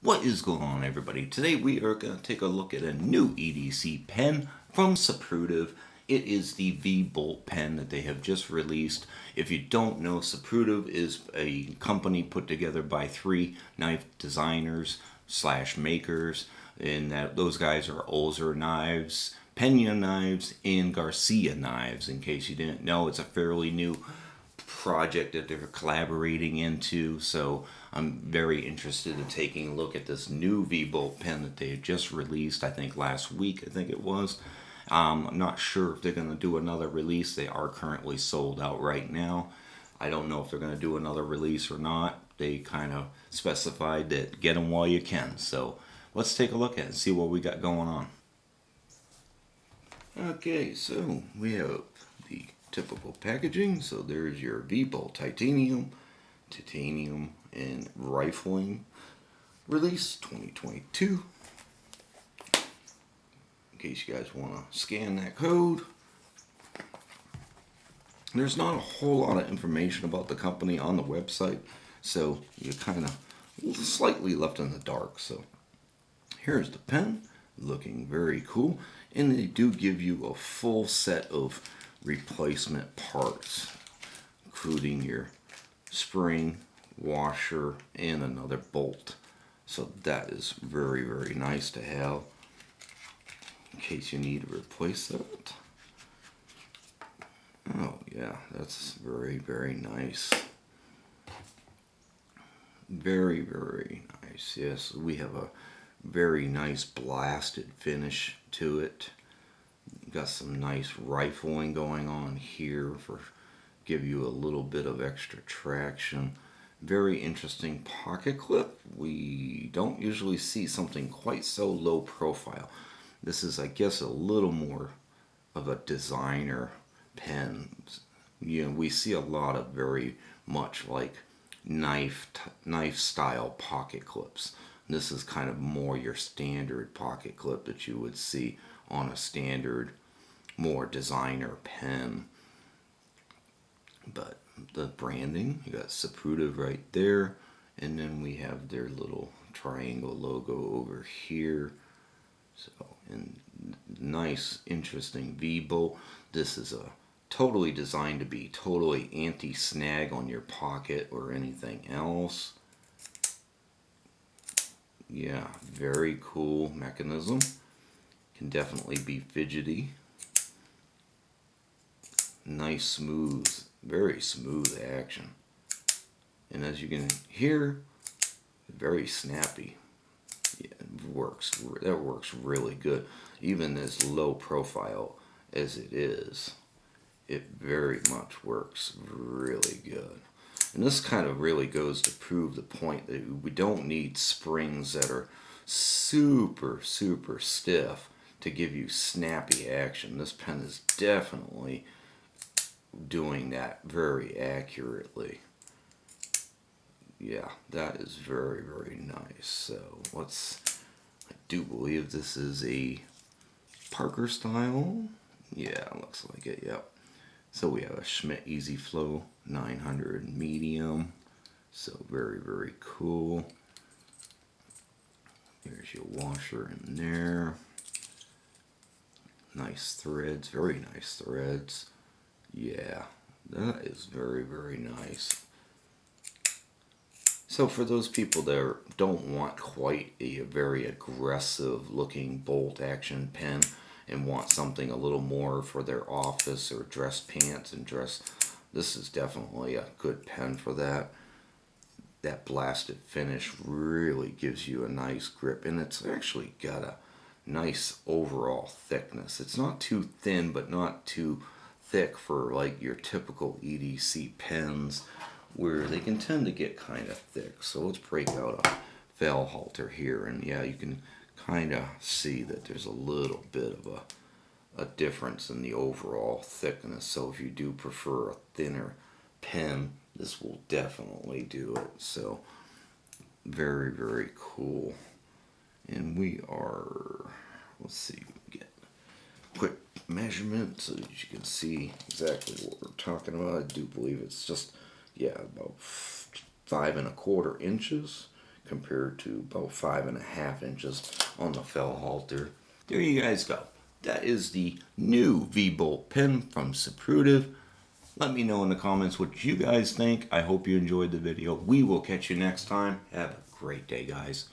What is going on, everybody? Today we are going to take a look at a new EDC pen from Suprlativ. It is the V-Bolt pen that they have just released. If you don't know, Suprlativ is a company put together by three knife designers slash makers, and that those guys are Oeser Knives, Pena Knives, and Garcia Knives. In case you didn't know, it's a fairly new project that they're collaborating into. So I'm very interested in taking a look at this new V-Bolt pen that they just released, I think last week, I think it was. I'm not sure if they're going to do another release. They are currently sold out right now. I don't know if they're going to do another release or not. They kind of specified that get them while you can. So let's take a look at it and see what we got going on. Okay, so we have the typical packaging. So there's your V-Bolt titanium, and rifling release 2022. In case you guys want to scan that code. There's not a whole lot of information about the company on the website, so you're kind of slightly left in the dark. So here's the pen, looking very cool, and they do give you a full set of replacement parts, including your spring, washer, and another bolt. So that is very, very nice to have in case you need to replace that. Oh yeah, that's very, very nice. Very, very nice. Yes, we have a very nice blasted finish to it. Got some nice rifling going on here for give you a little bit of extra traction. Very interesting pocket clip. We don't usually see something quite so low profile. This is, I guess, a little more of a designer pen. You know, we see a lot of very much like knife style pocket clips. This is kind of more your standard pocket clip that you would see on a standard, more designer pen. But the branding, you got Suprlativ right there, and then we have their little triangle logo over here. So, and nice, interesting V-bolt. This is a totally designed to be totally anti-snag on your pocket or anything else. Yeah, very cool mechanism. Can definitely be fidgety. Nice, smooth, very smooth action. And as you can hear, very snappy. Yeah, it works. That works really good. Even as low profile as it is, it very much works really good. And this kind of really goes to prove the point that we don't need springs that are super, super stiff to give you snappy action. This pen is definitely doing that very accurately. Yeah, that is very, very nice. So I do believe this is a Parker style. Yeah, looks like it, yep. So we have a Schmidt Easyflow 900 medium. So very, very cool. There's your washer in there. Nice threads, very nice threads. Yeah, that is very, very nice. So for those people that don't want quite a very aggressive looking bolt action pen and want something a little more for their office or dress pants and dress, this is definitely a good pen for that. That blasted finish really gives you a nice grip, and it's actually got a nice overall thickness. It's not too thin, but not too thick for like your typical EDC pens, where they can tend to get kind of thick. So let's break out a fell halter here, and yeah, you can kind of see that there's a little bit of a difference in the overall thickness. So if you do prefer a thinner pen, this will definitely do it. So very, very cool. And we are, let's see, get quick measurement so that you can see exactly what we're talking about. I do believe it's just, yeah, about 5 1/4 inches. compared to about 5.5 inches on the fell halter. There you guys go. That is the new V-bolt pen from Suprlativ. Let me know in the comments what you guys think. I hope you enjoyed the video. We will catch you next time. Have a great day, guys.